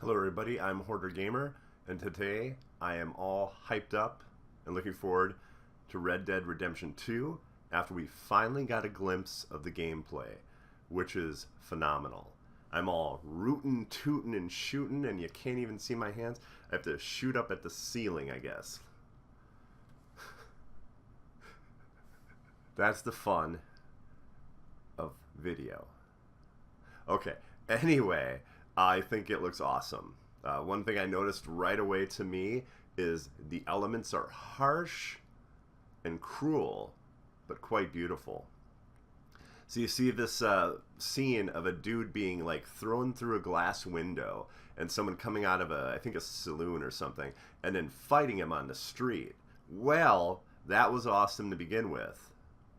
Hello everybody, I'm Hoarder Gamer, and today I am all hyped up and looking forward to Red Dead Redemption 2 after we finally got a glimpse of the gameplay, which is phenomenal. I'm all rootin', tootin', and shootin', and you can't even see my hands. I have to shoot up at the ceiling, I guess. That's the fun of video. Okay, anyway, I think it looks awesome. One thing I noticed right away to me is the elements are harsh and cruel, but quite beautiful. So you see this scene of a dude being like thrown through a glass window and someone coming out of I think a saloon or something, and then fighting him on the street. Well, that was awesome to begin with.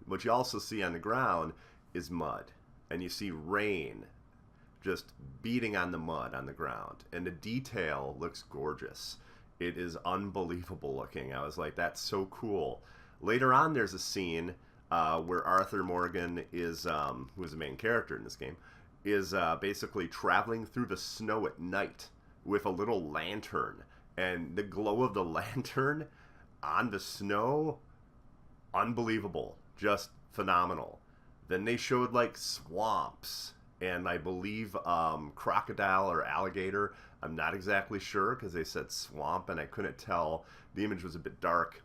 What you also see on the ground is mud, and you see rain just beating on the mud on the ground, and the detail looks gorgeous. It is unbelievable looking. I was like, that's so cool. Later on, there's a scene where Arthur Morgan is, who is the main character in this game, is basically traveling through the snow at night with a little lantern, and the glow of the lantern on the snow, unbelievable, just phenomenal. Then they showed like swamps and I believe crocodile or alligator. I'm not exactly sure because they said swamp and I couldn't tell. The image was a bit dark.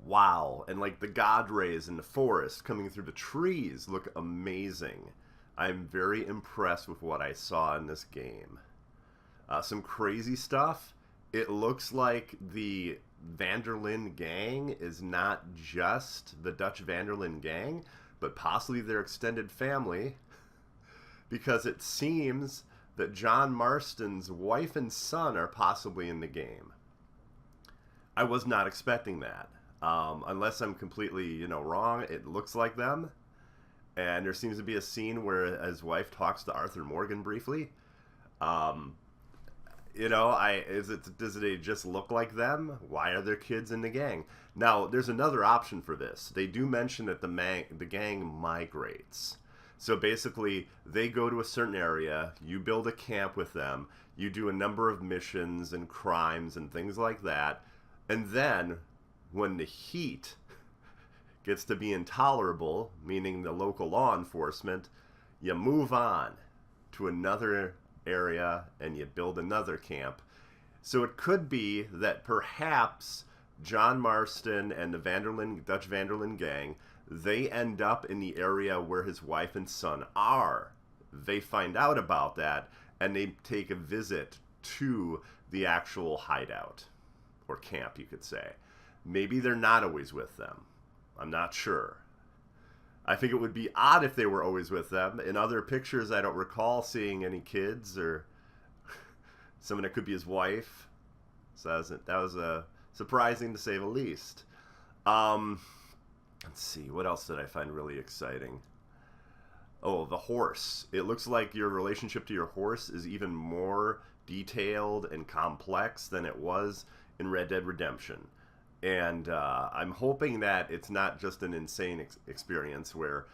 Wow, and like the god rays in the forest coming through the trees look amazing. I'm very impressed with what I saw in this game. Some crazy stuff. It looks like the Van der Linde gang is not just the Dutch Van der Linde gang, but possibly their extended family, because it seems that John Marston's wife and son are possibly in the game. I was not expecting that. Unless I'm completely, wrong, it looks like them. And there seems to be a scene where his wife talks to Arthur Morgan briefly. Does it just look like them? Why are their kids in the gang? Now, there's another option for this. They do mention that the gang migrates. So basically, they go to a certain area, you build a camp with them, you do a number of missions and crimes and things like that, and then when the heat gets to be intolerable, meaning the local law enforcement, you move on to another area and you build another camp. So it could be that perhaps John Marston and the Dutch Van der Linde gang, they end up in the area where his wife and son are. They find out about that and they take a visit to the actual hideout or camp, you could say. Maybe they're not always with them. I'm not sure. I think it would be odd if they were always with them. In other pictures, I don't recall seeing any kids or someone that could be his wife. So that was surprising to say the least. Let's see, what else did I find really exciting? Oh, the horse. It looks like your relationship to your horse is even more detailed and complex than it was in Red Dead Redemption. And I'm hoping that it's not just an insane experience where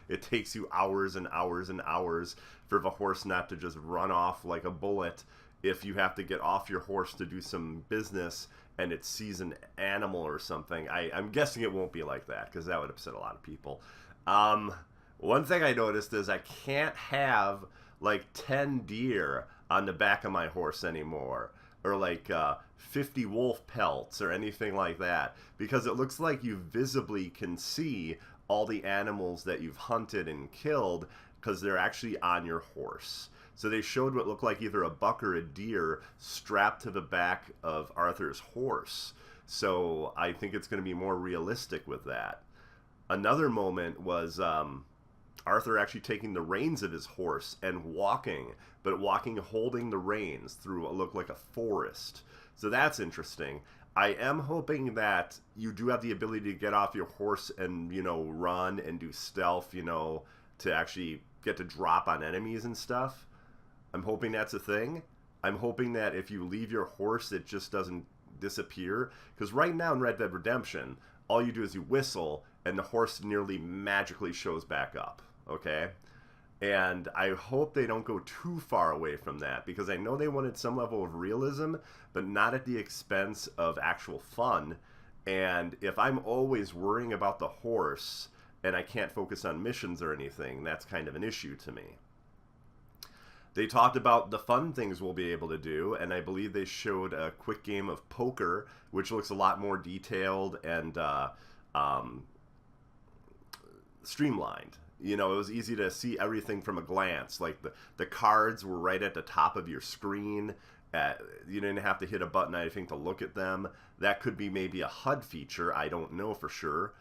it takes you hours and hours and hours for the horse not to just run off like a bullet if you have to get off your horse to do some business and it sees an animal or something. I'm guessing it won't be like that because that would upset a lot of people. One thing I noticed is I can't have like 10 deer on the back of my horse anymore, or like 50 wolf pelts or anything like that, because it looks like you visibly can see all the animals that you've hunted and killed because they're actually on your horse. So they showed what looked like either a buck or a deer strapped to the back of Arthur's horse. So I think it's going to be more realistic with that. Another moment was Arthur actually taking the reins of his horse and walking, but walking holding the reins through what looked like a forest. So that's interesting. I am hoping that you do have the ability to get off your horse and, run and do stealth, to actually get to drop on enemies and stuff. I'm hoping that's a thing. I'm hoping that if you leave your horse, it just doesn't disappear. Because right now in Red Dead Redemption, all you do is you whistle and the horse nearly magically shows back up. Okay? And I hope they don't go too far away from that, because I know they wanted some level of realism, but not at the expense of actual fun. And if I'm always worrying about the horse and I can't focus on missions or anything, that's kind of an issue to me. They talked about the fun things we'll be able to do, and I believe they showed a quick game of poker, which looks a lot more detailed and streamlined. You know, it was easy to see everything from a glance. Like the cards were right at the top of your screen. You didn't have to hit a button, I think, to look at them. That could be maybe a HUD feature. I don't know for sure.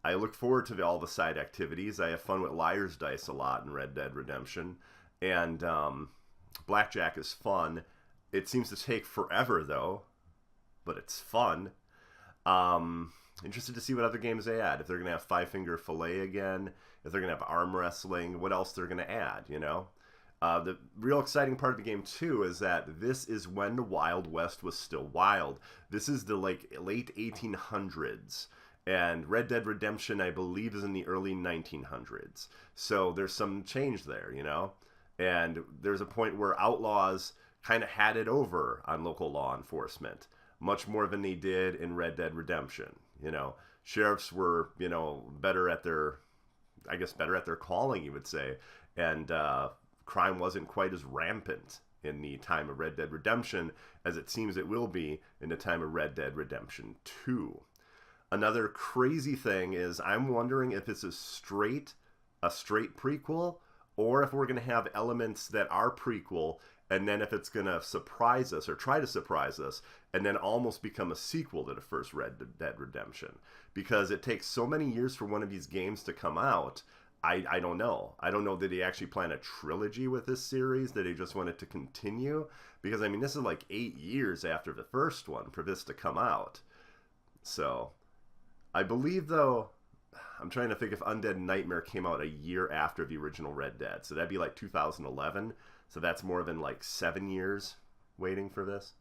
I look forward to all the side activities. I have fun with Liar's Dice a lot in Red Dead Redemption. And Blackjack is fun. It seems to take forever, though, but it's fun. Interested to see what other games they add. If they're going to have Five Finger Fillet again, if they're going to have arm wrestling, what else they're going to add, you know? The real exciting part of the game, too, is that this is when the Wild West was still wild. This is the, like, late 1800s. And Red Dead Redemption, I believe, is in the early 1900s. So there's some change there, you know? And there's a point where outlaws kind of had it over on local law enforcement, much more than they did in Red Dead Redemption. You know, sheriffs were, you know, better at their calling, you would say. And crime wasn't quite as rampant in the time of Red Dead Redemption as it seems it will be in the time of Red Dead Redemption 2. Another crazy thing is I'm wondering if it's a straight prequel, or if we're going to have elements that are prequel, and then if it's going to surprise us or try to surprise us, and then almost become a sequel to the first Red Dead Redemption. Because it takes so many years for one of these games to come out, I don't know. I don't know, did he actually plan a trilogy with this series? Did he just want it to continue? Because, I mean, this is like 8 years after the first one for this to come out. So, I believe, though, I'm trying to think if Undead Nightmare came out a year after the original Red Dead. So that'd be like 2011. So that's more than like 7 years waiting for this.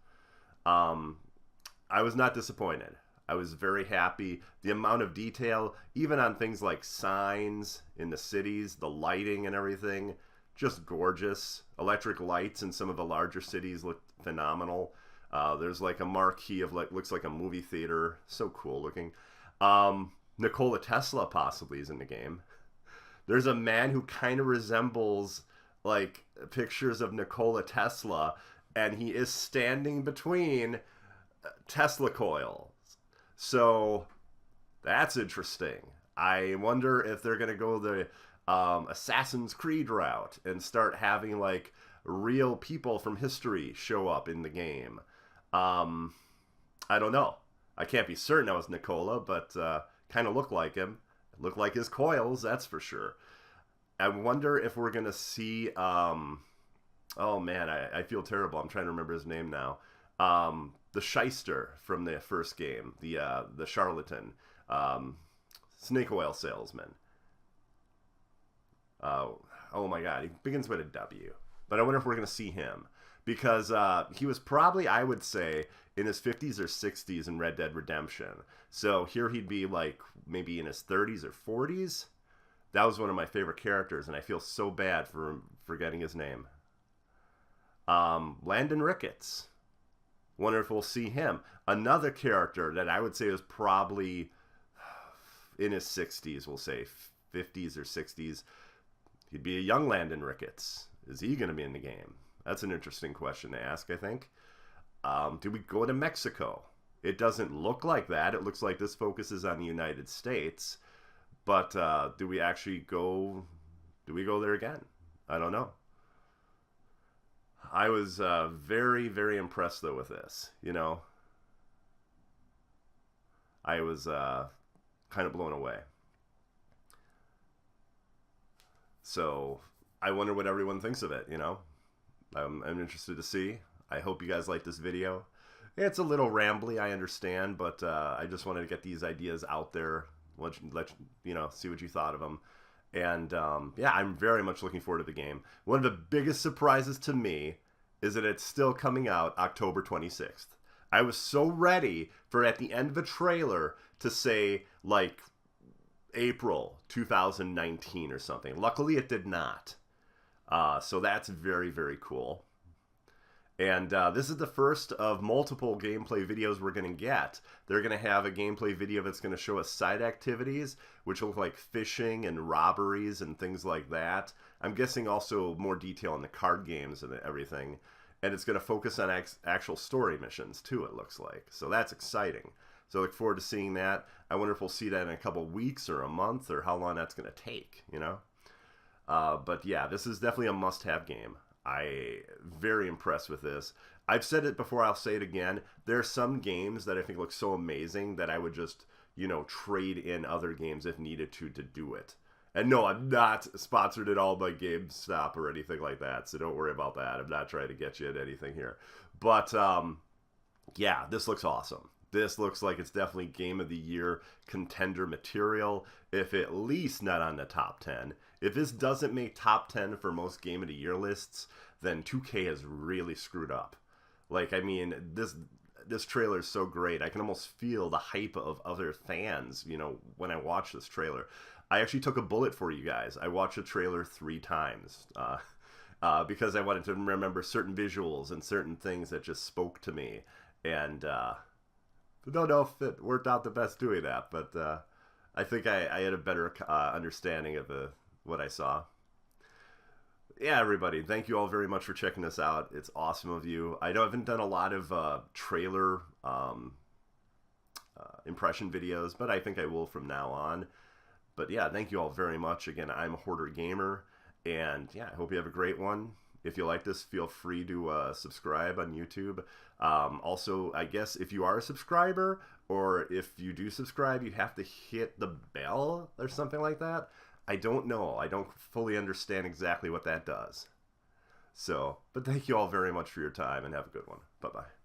I was not disappointed. I was very happy. The amount of detail, even on things like signs in the cities, the lighting and everything, just gorgeous. Electric lights in some of the larger cities look phenomenal. There's like a marquee of like, looks like a movie theater. So cool looking. Nikola Tesla possibly is in the game. There's a man who kind of resembles like pictures of Nikola Tesla, and he is standing between Tesla coils. So that's interesting. I wonder if they're going to go the Assassin's Creed route and start having like real people from history show up in the game. I don't know. I can't be certain that was Nikola, but kind of looked like him. Looked like his coils, that's for sure. I wonder if we're going to see... oh, man, I feel terrible. I'm trying to remember his name now. The shyster from the first game. The charlatan. Snake oil salesman. Oh, my God. He begins with a W. But I wonder if we're going to see him. Because he was probably, I would say, in his 50s or 60s in Red Dead Redemption. So here he'd be like maybe in his 30s or 40s. That was one of my favorite characters, and I feel so bad for forgetting his name. Landon Ricketts. Wonder if we'll see him. Another character that I would say is probably in his 60s, we'll say 50s or 60s. He'd be a young Landon Ricketts. Is he going to be in the game? That's an interesting question to ask, I think. Do we go to Mexico? It doesn't look like that. It looks like this focuses on the United States. But do we actually go... Do we go there again? I don't know. I was very, very impressed, though, with this. You know? I was kind of blown away. So, I wonder what everyone thinks of it, you know? I'm interested to see. I hope you guys like this video. It's a little rambly, I understand, but I just wanted to get these ideas out there. Let you know, see what you thought of them. And yeah, I'm very much looking forward to the game. One of the biggest surprises to me is that it's still coming out October 26th. I was so ready for at the end of the trailer to say, like, April 2019 or something. Luckily, it did not. So that's very, very cool. And this is the first of multiple gameplay videos we're going to get. They're going to have a gameplay video that's going to show us side activities, which look like fishing and robberies and things like that. I'm guessing also more detail on the card games and everything. And it's going to focus on actual story missions, too, it looks like. So that's exciting. So I look forward to seeing that. I wonder if we'll see that in a couple weeks or a month or how long that's going to take, you know? But yeah, this is definitely a must-have game. Very impressed with this. I've said it before, I'll say it again. There are some games that I think look so amazing that I would just, you know, trade in other games if needed to do it. And no, I'm not sponsored at all by GameStop or anything like that, so don't worry about that. I'm not trying to get you at anything here. But, yeah, this looks awesome. This looks like it's definitely Game of the Year contender material, if at least not on the top 10. If this doesn't make top 10 for most Game of the Year lists, then 2K has really screwed up. Like, I mean, this trailer is so great. I can almost feel the hype of other fans, you know, when I watch this trailer. I actually took a bullet for you guys. I watched the trailer 3 times because I wanted to remember certain visuals and certain things that just spoke to me. And don't know if it worked out the best doing that, but I think I had a better understanding of what I saw. Yeah, everybody, thank you all very much for checking this out. It's awesome of you. I know I haven't done a lot of trailer impression videos, but I think I will from now on. But yeah, thank you all very much. Again, I'm Hoarder Gamer, and yeah, I hope you have a great one. If you like this, feel free to subscribe on YouTube. Also, I guess if you are a subscriber, or if you do subscribe, you have to hit the bell or something like that. I don't know. I don't fully understand exactly what that does. So, but thank you all very much for your time, and have a good one. Bye-bye.